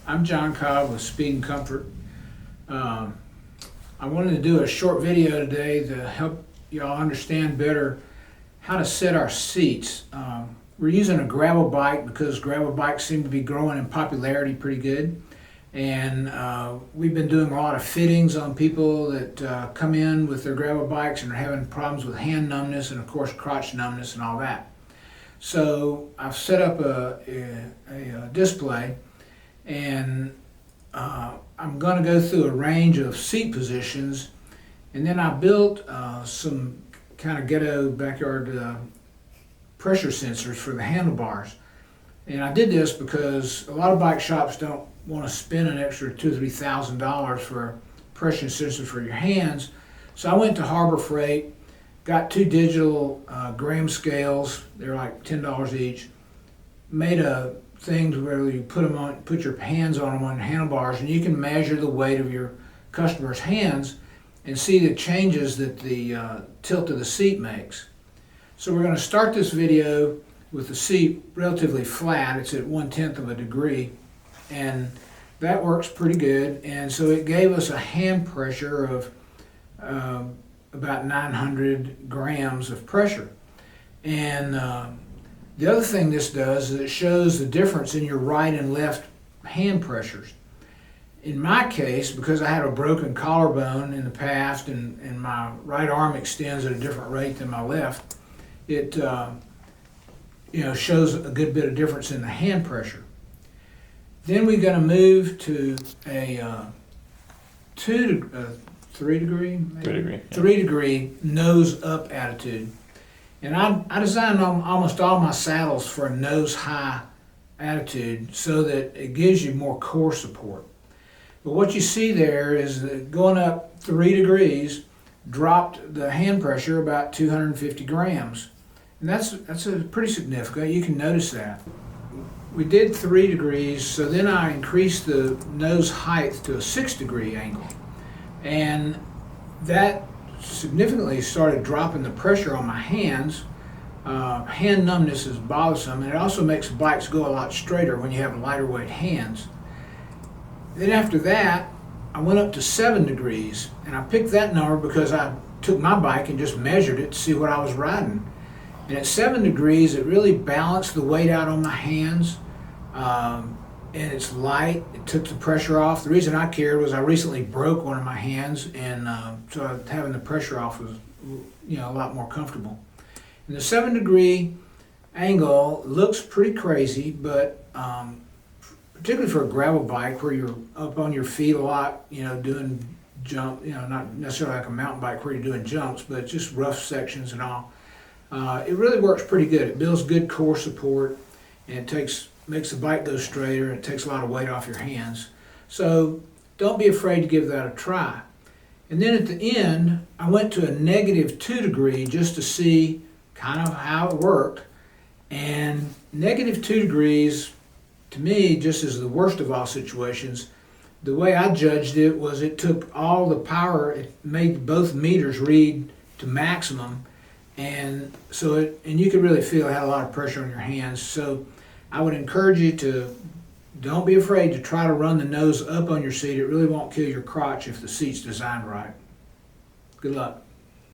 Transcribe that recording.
I'm John Cobb with Speed and Comfort. I wanted to do a short video today to help y'all understand better how to set our seats. We're using a gravel bike because gravel bikes seem to be growing in popularity pretty good. And we've been doing a lot of fittings on people that come in with their gravel bikes and are having problems with hand numbness and of course crotch numbness and all that. So I've set up a display, and I'm going to go through a range of seat positions, and then I built some kind of ghetto backyard pressure sensors for the handlebars. And I did this because a lot of bike shops don't want to spend an extra $2,000 or $3,000 for pressure sensors for your hands. So I went to Harbor Freight, got two digital gram scales. They're like $10 each. Made a thing where you put your hands on them on your handlebars, and you can measure the weight of your customer's hands and see the changes that the tilt of the seat makes. So we're going to start this video with the seat relatively flat. It's at 1/10 of a degree, and that works pretty good. And so it gave us a hand pressure of about 900 grams of pressure. And the other thing this does is it shows the difference in your right and left hand pressures. In my case, because I had a broken collarbone in the past and my right arm extends at a different rate than my left, it shows a good bit of difference in the hand pressure. Then we're going to move to a 3 degree, maybe? 3 degree. Yeah. 3 degree nose up attitude. And I designed almost all my saddles for a nose high attitude so that it gives you more core support. But what you see there is that going up 3 degrees dropped the hand pressure about 250 grams. And that's a pretty significant. You can notice that. We did 3 degrees, so then I increased the nose height to a 6 degree angle. And that significantly started dropping the pressure on my hands. Hand numbness is bothersome, and it also makes bikes go a lot straighter when you have lighter weight hands. Then after that, I went up to 7 degrees, and I picked that number because I took my bike and just measured it to see what I was riding. And at 7 degrees, it really balanced the weight out on my hands. And it's light. It took the pressure off. The reason I cared was I recently broke one of my hands, and so having the pressure off was, a lot more comfortable. And the 7 degree angle looks pretty crazy, but particularly for a gravel bike where you're up on your feet a lot, doing jump, not necessarily like a mountain bike where you're doing jumps, but just rough sections and all. It really works pretty good. It builds good core support, and it makes the bike go straighter, and it takes a lot of weight off your hands. So don't be afraid to give that a try. And then at the end, I went to a -2 degree just to see kind of how it worked. And -2 degrees, to me, just is the worst of all situations. The way I judged it was it took all the power, it made both meters read to maximum. And so you could really feel it had a lot of pressure on your hands. So I would encourage you to don't be afraid to try to run the nose up on your seat. It really won't kill your crotch if the seat's designed right. Good luck.